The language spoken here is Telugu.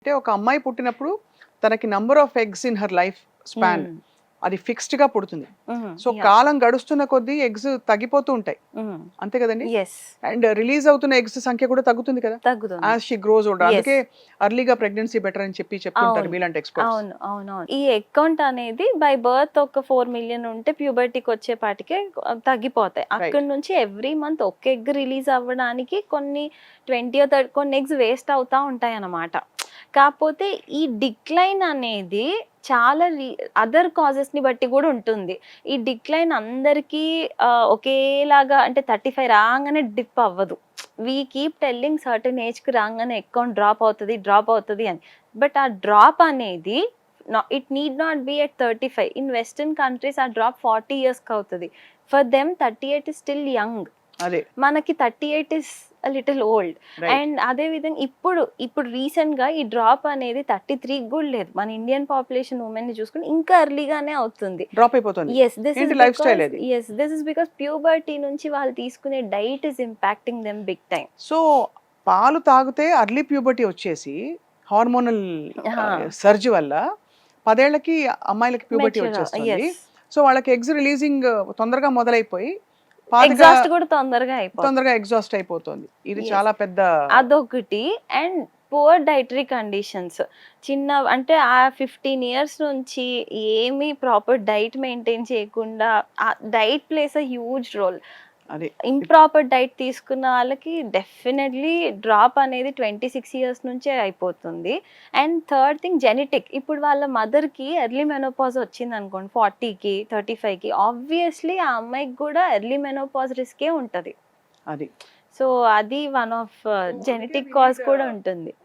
అంటే ఒక అమ్మాయి పుట్టినప్పుడు తనకి number of eggs in her life span అది ఫిక్స్డ్ గా పుడుతుంది. సో కాలం గడుస్తున్న కొద్దీ ఎగ్స్ తగ్గిపోతూ ఉంటాయి, అంతే కదండి. ఎస్, అండ్ రిలీజ్ అవుతున్న ఎగ్స్ సంఖ్య కూడా తగ్గుతుంది కదా తగ్గుతుంది. As she gross older. Yes. అందుకే అర్లీగా ప్రెగ్నెన్సీ బెటర్ అని చెప్తుంటారు అవును. మీలాంటి ఎక్స్పర్ట్స్. అవును అవునవును. ఈ అకౌంట్ అనేది బై బర్త్ ఒక 4 మిలియన్ ఉంటే ప్యూబర్టీకి వచ్చేపాటికే తగ్గిపోతాయి. అక్కడ నుంచి ఎవ్రీ మంత్ ఒక ఎగ్ రిలీజ్ అవ్వడానికి కొన్ని 20 or 30 కొన్ని ఎగ్స్ వేస్ట్ అవుతా ఉంటాయి అన్నమాట. కాకపోతే ఈ డిక్లైన్ అనేది చాలా అదర్ కాజెస్ ని బట్టి కూడా ఉంటుంది. ఈ డిక్లైన్ అందరికీ ఒకేలాగా అంటే 35 రాగానే డిప్ అవ్వదు. We keep telling certain age కి రాగానే అకౌంట్ డ్రాప్ అవుతుంది అని. బట్ ఆ డ్రాప్ అనేది it need not be at 35. In western countries ఆ డ్రాప్ 40 years కి అవుతుంది. For them 38 is still young. అదే మనకి 38 is లిటిల్ ఓల్డ్. అండ్ అదే విధంగా ఇప్పుడు రీసెంట్ గా ఈ డ్రాప్ అనేది 33 కూడా లేదు. మన ఇండియన్ పాపులేషన్ ఉమెన్ ని చూసుకుంటే ఇంకా ఎర్లీగానే అవుతుంది, డ్రాప్ అయిపోతుంది. లైఫ్ స్టైల్ అది. దిస్ ఇస్ బికాస్ ప్యూబర్టీ నుంచి వాళ్ళు తీసుకునే diet is impacting them big time. So పాలు తాగితే అర్లీ ప్యూబర్టీ వచ్చేసి హార్మోనల్ సర్జ్ వల్ల 10 ఏళ్లకి అమ్మాయిలకి ప్యూబర్టీ వచ్చేస్తుంది. సో వాళ్ళకి ఎగ్స్ రిలీజింగ్ తొందరగా మొదలైపోయి ఎగ్జాస్ట్ కూడా తొందరగా ఎగ్జాస్ట్ అయిపోతుంది. ఇది చాలా పెద్ద అదొకటి. అండ్ పువర్ డైటరీ కండిషన్స్ అంటే ఆ 15 years నుంచి ఏమీ ప్రాపర్ డైట్ మెయింటైన్ చేయకుండా, diet plays a huge role. Improper diet తీసుకున్న వాళ్ళకి డెఫినెట్లీ డ్రాప్ అనేది 26 years నుంచే అయిపోతుంది. And third thing genetic. ఇప్పుడు వాళ్ళ మదర్కి ఎర్లీ మెనోపాజ్ వచ్చింది అనుకోండి 40కి 35కి, ఆబ్వియస్లీ ఆ అమ్మాయికి కూడా ఎర్లీ మెనోపాజ్ రిస్కే ఉంటుంది. అది సో అది వన్ ఆఫ్ జెనెటిక్ కాజ్ కూడా ఉంటుంది.